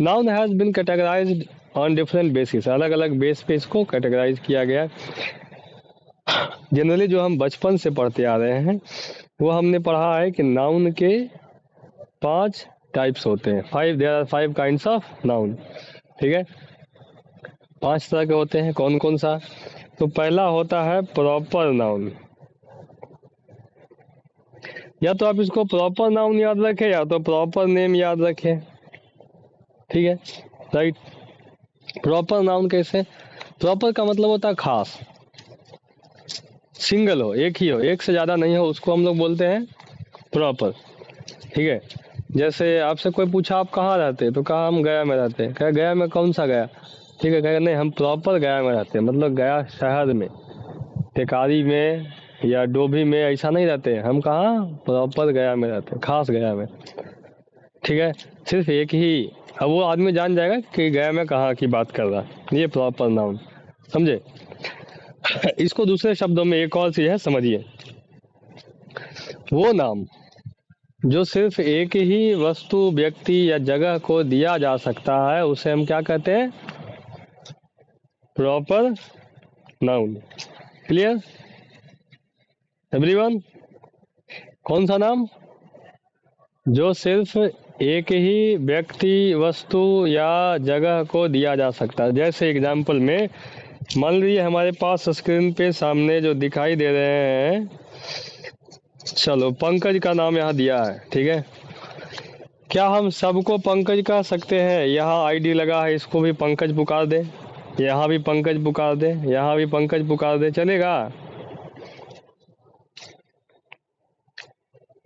[SPEAKER 1] noun has been categorized on different basis, अलग अलग बेस पे इसको कैटेगराइज किया गया। जनरली जो हम बचपन से पढ़ते आ रहे हैं वो हमने पढ़ा है कि नाउन के 5 टाइप्स होते हैं, there are 5 kinds of noun, ठीक है, 5 तरह के होते हैं। कौन कौन सा? तो पहला होता है प्रॉपर नाउन, या तो आप इसको प्रॉपर नाउन याद रखें या तो प्रॉपर नेम याद रखें, ठीक है, राइट। प्रॉपर नाउन कैसे? प्रॉपर का मतलब होता है खास, सिंगल हो, एक ही हो, एक से ज्यादा नहीं हो, उसको हम लोग बोलते हैं प्रॉपर, ठीक है। जैसे आपसे कोई पूछा आप कहाँ रहते, तो कहा हम गया में रहते हैं, कहा गया में कौन सा गया, ठीक है, कहेगा नहीं हम प्रॉपर गया में रहते हैं, मतलब गया शहर में, टेकारी में या डोभी में ऐसा नहीं रहते, हम कहाँ प्रॉपर गया में रहते हैं, खास गया में, ठीक है, सिर्फ एक ही। अब वो आदमी जान जाएगा कि गया में कहाँ की बात कर रहा है, ये प्रॉपर नाउन, समझे। इसको दूसरे शब्दों में एक और चीज है, समझिए, वो नाम जो सिर्फ एक ही वस्तु, व्यक्ति या जगह को दिया जा सकता है उसे हम क्या कहते हैं? Proper noun. Clear everyone? कौन सा नाम जो सिर्फ एक ही व्यक्ति, वस्तु या जगह को दिया जा सकता है? जैसे एग्जाम्पल में मान लीजिए हमारे पास स्क्रीन पे सामने जो दिखाई दे रहे हैं, चलो पंकज का नाम यहाँ दिया है, ठीक है, क्या हम सबको पंकज कह सकते हैं? यहाँ आईडी लगा है, इसको भी पंकज पुकार दे, यहाँ भी पंकज पुकार दे, यहाँ भी पंकज पुकार दे, चलेगा?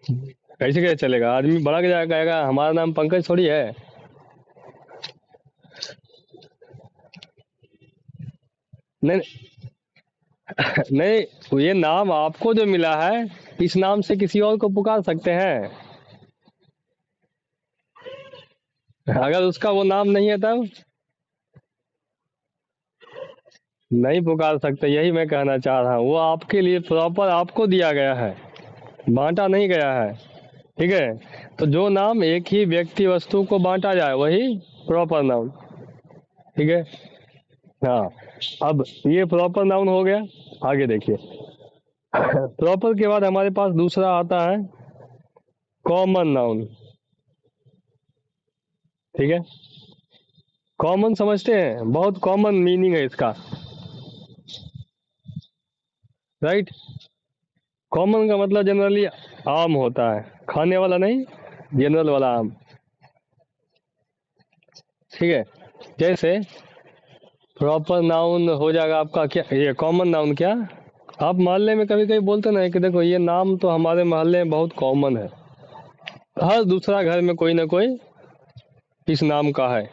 [SPEAKER 1] कैसे कैसे चलेगा? आदमी बड़ा कहेगा हमारा नाम पंकज थोड़ी है। नहीं नहीं, ये नाम आपको जो मिला है इस नाम से किसी और को पुकार सकते हैं, अगर उसका वो नाम नहीं है तब नहीं पुकार सकते, यही मैं कहना चाह रहा हूँ। वो आपके लिए प्रॉपर आपको दिया गया है, बांटा नहीं गया है, ठीक है। तो जो नाम एक ही व्यक्ति, वस्तु को बांटा जाए वही प्रॉपर नाउन, ठीक है। हाँ, अब ये प्रॉपर नाउन हो गया। आगे देखिए, प्रॉपर के बाद हमारे पास दूसरा आता है कॉमन नाउन। ठीक है, कॉमन समझते हैं, बहुत कॉमन मीनिंग है इसका, राइट। कॉमन का मतलब जनरली आम होता है, खाने वाला नहीं, जनरल वाला आम। ठीक है, जैसे प्रॉपर नाउन हो जाएगा आपका क्या, ये कॉमन नाउन क्या, आप मोहल्ले में कभी कभी बोलते ना कि देखो ये नाम तो हमारे मोहल्ले में बहुत कॉमन है, हर दूसरा घर में कोई ना कोई इस नाम का है।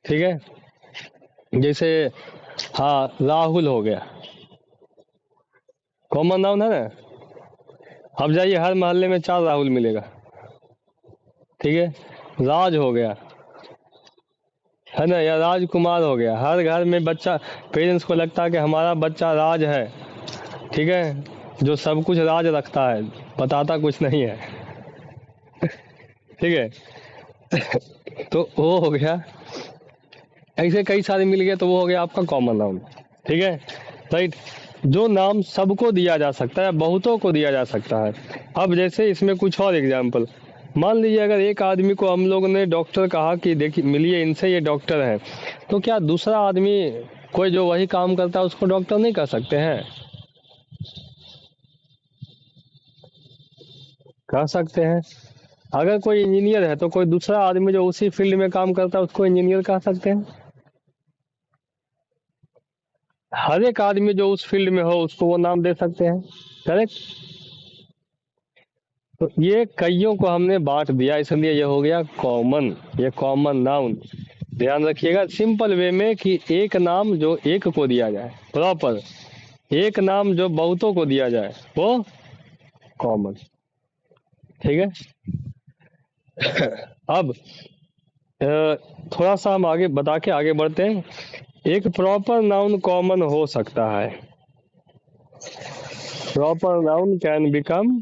[SPEAKER 1] ठीक है, जैसे हाँ राहुल हो गया, कॉमन नाउन है ना। अब जाइए हर मोहल्ले में 4 राहुल मिलेगा। ठीक है, राज हो गया, है ना, या राजकुमार हो गया, हर घर में बच्चा, पेरेंट्स को लगता है कि हमारा बच्चा राज है। ठीक है, जो सब कुछ राज रखता है, बताता कुछ नहीं है। ठीक है, तो वो हो गया, ऐसे कई सारे मिल गए तो वो हो गया आपका कॉमन नाउन। ठीक है, राइट, जो नाम सबको दिया जा सकता है, बहुतों को दिया जा सकता है। अब जैसे इसमें कुछ और एग्जाम्पल, मान लीजिए अगर एक आदमी को हम लोगों ने डॉक्टर कहा कि देखिए मिलिए इनसे, ये डॉक्टर है, तो क्या दूसरा आदमी कोई जो वही काम करता है उसको डॉक्टर नहीं कर सकते हैं? कर सकते हैं। अगर कोई इंजीनियर है तो कोई दूसरा आदमी जो उसी फील्ड में काम करता है उसको इंजीनियर कह सकते हैं। हर एक आदमी जो उस फील्ड में हो उसको वो नाम दे सकते हैं, करेक्ट। तो ये कईयों को हमने बांट दिया, इसलिए ये हो गया कॉमन, ये कॉमन नाउन। ध्यान रखिएगा सिंपल वे में कि एक नाम जो एक को दिया जाए प्रॉपर, एक नाम जो बहुतों को दिया जाए वो कॉमन। ठीक है, अब थोड़ा सा हम आगे बता के आगे बढ़ते हैं। एक प्रॉपर नाउन कॉमन हो सकता है, proper noun can become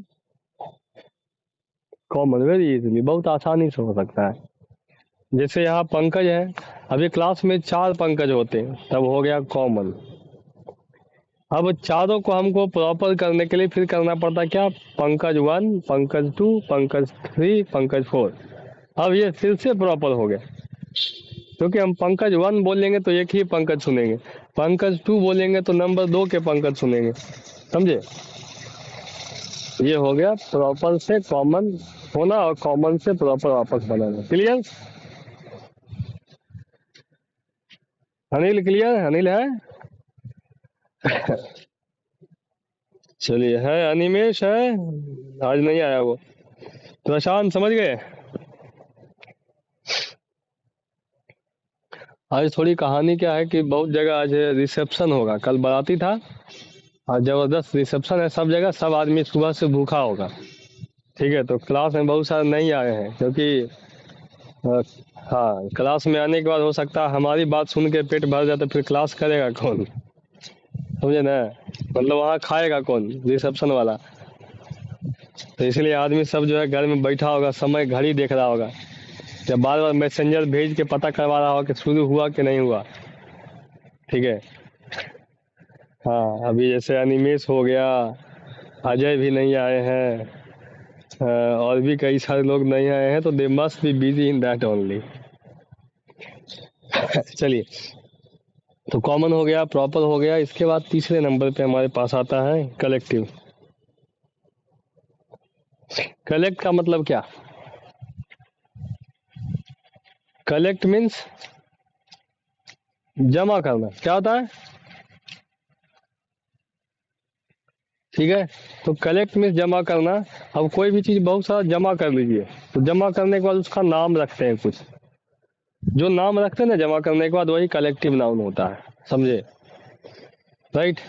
[SPEAKER 1] common very easily, बहुत आसानी से हो सकता है। जैसे यहाँ पंकज है, अभी क्लास में 4 पंकज होते हैं, तब हो गया कॉमन। अब चारों को हमको प्रॉपर करने के लिए फिर करना पड़ता क्या, पंकज 1, पंकज 2, पंकज 3, पंकज 4। अब ये फिर से प्रॉपर हो गया, क्योंकि हम पंकज 1 बोलेंगे तो एक ही पंकज सुनेंगे, पंकज 2 बोलेंगे तो नंबर 2 के पंकज सुनेंगे, समझे। ये हो गया प्रॉपर से कॉमन होना और कॉमन से प्रॉपर वापस बनाना। क्लियर? अनिल क्लियर? अनिल है? चलिए, है अनिमेश है, आज नहीं आया वो। प्रशांत समझ गए? आज थोड़ी कहानी क्या है कि बहुत जगह आज रिसेप्शन होगा, कल बाराती था, आज जबरदस्त रिसेप्शन है सब जगह, सब आदमी सुबह से भूखा होगा। ठीक है, तो क्लास में बहुत सारे नहीं आए हैं क्योंकि अ, हाँ, क्लास में आने के बाद हो सकता है हमारी बात सुन के पेट भर जाए तो फिर क्लास करेगा कौन, समझे ना, मतलब वहाँ खाएगा कौन, रिसेप्शन वाला। तो इसलिए आदमी सब जो है घर में बैठा होगा, समय घड़ी देख रहा होगा, या बार बार मैसेंजर भेज के पता करवा रहा होगा कि शुरू हुआ कि नहीं हुआ। ठीक है, हाँ, अभी जैसे अनिमेश हो गया, अजय भी नहीं आए हैं, और भी कई सारे लोग नहीं आए हैं, तो they must be busy in that only. चलिए, तो कॉमन हो गया, प्रॉपर हो गया, इसके बाद तीसरे नंबर पे हमारे पास आता है कलेक्टिव। कलेक्ट का मतलब क्या, कलेक्ट मीन्स जमा करना, क्या होता है? ठीक है, तो कलेक्ट मीन्स जमा करना। अब कोई भी चीज बहुत सारा जमा कर लीजिए, तो जमा करने के बाद उसका नाम रखते हैं कुछ, जो नाम रखते हैं ना जमा करने के बाद, वही कलेक्टिव नाउन होता है, समझे, राइट।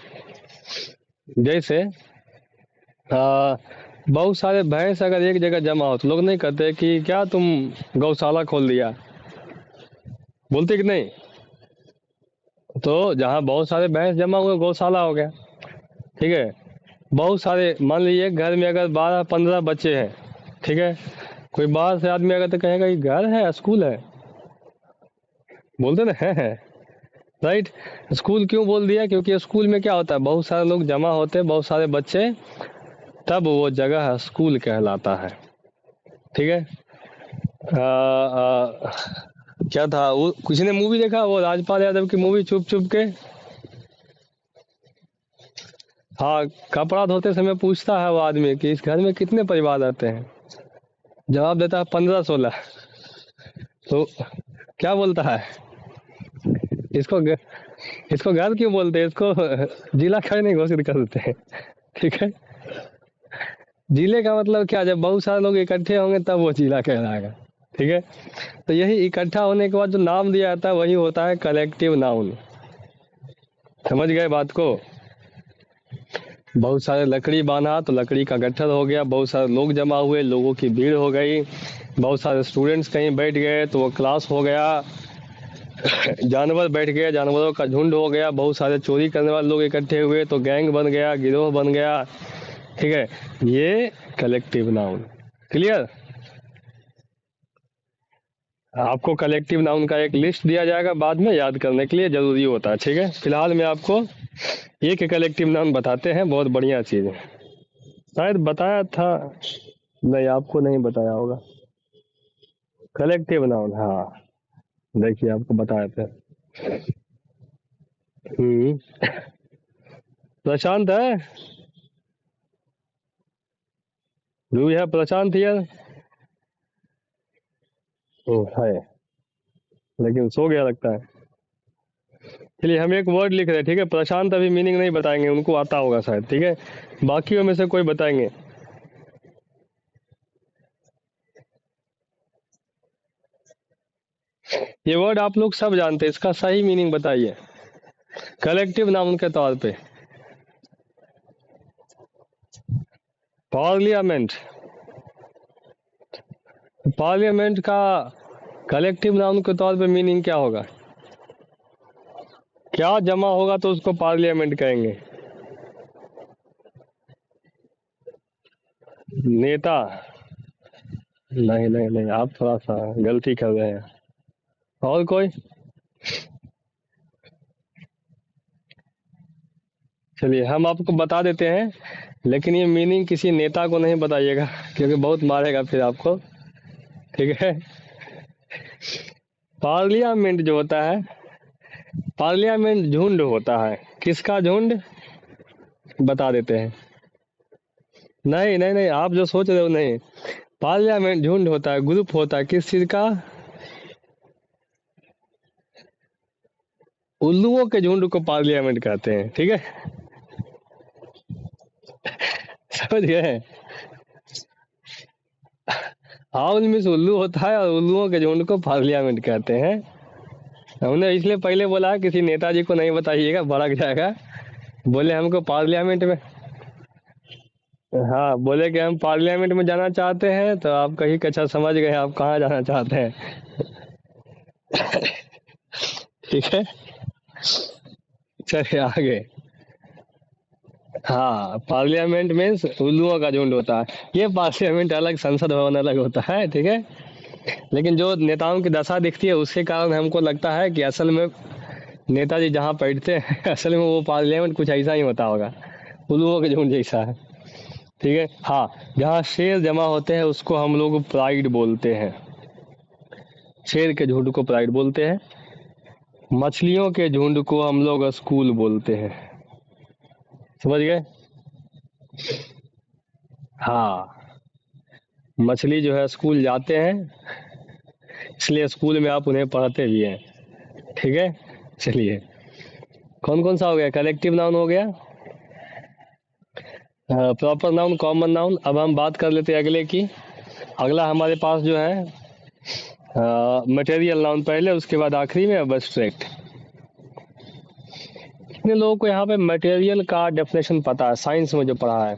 [SPEAKER 1] जैसे बहुत सारे भैंस अगर एक जगह जमा हो तो लोग नहीं कहते कि क्या तुम गौशाला खोल दिया, बोलते कि नहीं। तो जहाँ बहुत सारे भैंस जमा हुए गौशाला हो गया। ठीक है, बहुत सारे, मान लीजिए घर में अगर 12-15 बच्चे हैं, ठीक है, कोई बाहर से आदमी अगर तो कहेगा ये घर है स्कूल है, बोलते ना है, राइट। स्कूल क्यों बोल दिया, क्योंकि स्कूल में क्या होता है, बहुत सारे लोग जमा होते हैं, बहुत सारे बच्चे, तब वो जगह स्कूल कहलाता है। ठीक है, आ, आ, क्या था वो, किसी ने मूवी देखा वो राजपाल यादव की मूवी चुप चुप के? हाँ, कपड़ा धोते समय पूछता है वो आदमी कि इस घर में कितने परिवार रहते हैं, जवाब देता है 15-16। तो क्या बोलता है, इसको इसको घर क्यों बोलते हैं, इसको जिला खैर नहीं घोषित कर देते हैं। ठीक है, जिले का मतलब क्या, जब बहुत सारे लोग इकट्ठे होंगे तब वो जिला कहलाएगा। ठीक है, तो यही इकट्ठा होने के बाद जो नाम दिया जाता है वही होता है कलेक्टिव नाउन। समझ गए बात को? बहुत सारे लकड़ी बांधा तो लकड़ी का गट्ठर हो गया, बहुत सारे लोग जमा हुए, लोगों की भीड़ हो गई, बहुत सारे स्टूडेंट्स कहीं बैठ गए तो वो क्लास हो गया, जानवर बैठ गए, जानवरों का झुंड हो गया, बहुत सारे चोरी करने वाले लोग इकट्ठे हुए तो गैंग बन गया, गिरोह बन गया। ठीक है, ये कलेक्टिव नाउन। क्लियर? आपको कलेक्टिव नाउन का एक लिस्ट दिया जाएगा बाद में, याद करने के लिए जरूरी होता है। ठीक है, फिलहाल मैं आपको एक कलेक्टिव नाउन बताते हैं, बहुत बढ़िया चीज है। शायद बताया था, नहीं आपको नहीं बताया होगा। कलेक्टिव नाउन, हाँ, देखिए आपको बताए थे। हम्म। प्रशांत है, do you have Prashant here? ओ है, लेकिन सो गया लगता है। चलिए हम एक वर्ड लिख रहे हैं। ठीक है, प्रशांत अभी मीनिंग नहीं बताएंगे, उनको आता होगा शायद। ठीक है, बाकियों में से कोई बताएंगे? ये वर्ड आप लोग सब जानते हैं, इसका सही मीनिंग बताइए कलेक्टिव नाउन के तौर पे। पार्लियामेंट, पार्लियामेंट का कलेक्टिव नाउन के तौर पे मीनिंग क्या होगा? क्या जमा होगा तो उसको पार्लियामेंट कहेंगे? नेता? नहीं नहीं नहीं, आप थोड़ा सा गलती कर रहे हैं। और कोई? चलिए हम आपको बता देते हैं, लेकिन ये मीनिंग किसी नेता को नहीं बताइएगा क्योंकि बहुत मारेगा फिर आपको। ठीक है, पार्लियामेंट जो होता है, पार्लियामेंट झुंड होता है। किसका झुंड? बता देते हैं। नहीं नहीं नहीं, आप जो सोच रहे हो नहीं, पार्लियामेंट झुंड होता है, ग्रुप होता है। किस चीज का? उल्लुओं के झुंड को पार्लियामेंट कहते हैं। ठीक है, समझ गए? हाउल में उल्लू होता है और उल्लुओं के झुंड को पार्लियामेंट कहते हैं। हमने इसलिए पहले बोला किसी नेताजी को नहीं बताइएगा, भड़क जाएगा। बोले हमको पार्लियामेंट में, हाँ बोले कि हम पार्लियामेंट में जाना चाहते हैं, तो आप कहीं कच्चा समझ गए आप कहाँ जाना चाहते हैं। ठीक है, चलिए आगे। हाँ, पार्लियामेंट में उल्लुओं का झुंड होता है। ये पार्लियामेंट अलग, संसद भवन अलग होता है। ठीक है, लेकिन जो नेताओं की दशा दिखती है उसके कारण हमको लगता है कि असल में नेताजी जहाँ बैठते हैं असल में वो पार्लियामेंट कुछ ऐसा ही होता होगा, उल्लुओं के झुंड जैसा है। ठीक है, हाँ, जहाँ शेर जमा होते हैं उसको हम लोग प्राइड बोलते हैं, शेर के झुंड को प्राइड बोलते हैं। मछलियों के झुंड को हम लोग स्कूल बोलते हैं। समझ गए? हाँ, मछली जो है स्कूल जाते हैं, इसलिए स्कूल में आप उन्हें पढ़ते भी हैं। ठीक है, चलिए कौन कौन सा हो गया? कलेक्टिव नाउन हो गया, प्रॉपर नाउन, कॉमन नाउन। अब हम बात कर लेते हैं अगले की। अगला हमारे पास जो है मटेरियल नाउन पहले, उसके बाद आखिरी में एब्स्ट्रैक्ट। कितने लोगों को यहाँ पे मटेरियल का डेफिनेशन पता है, साइंस में जो पढ़ा है?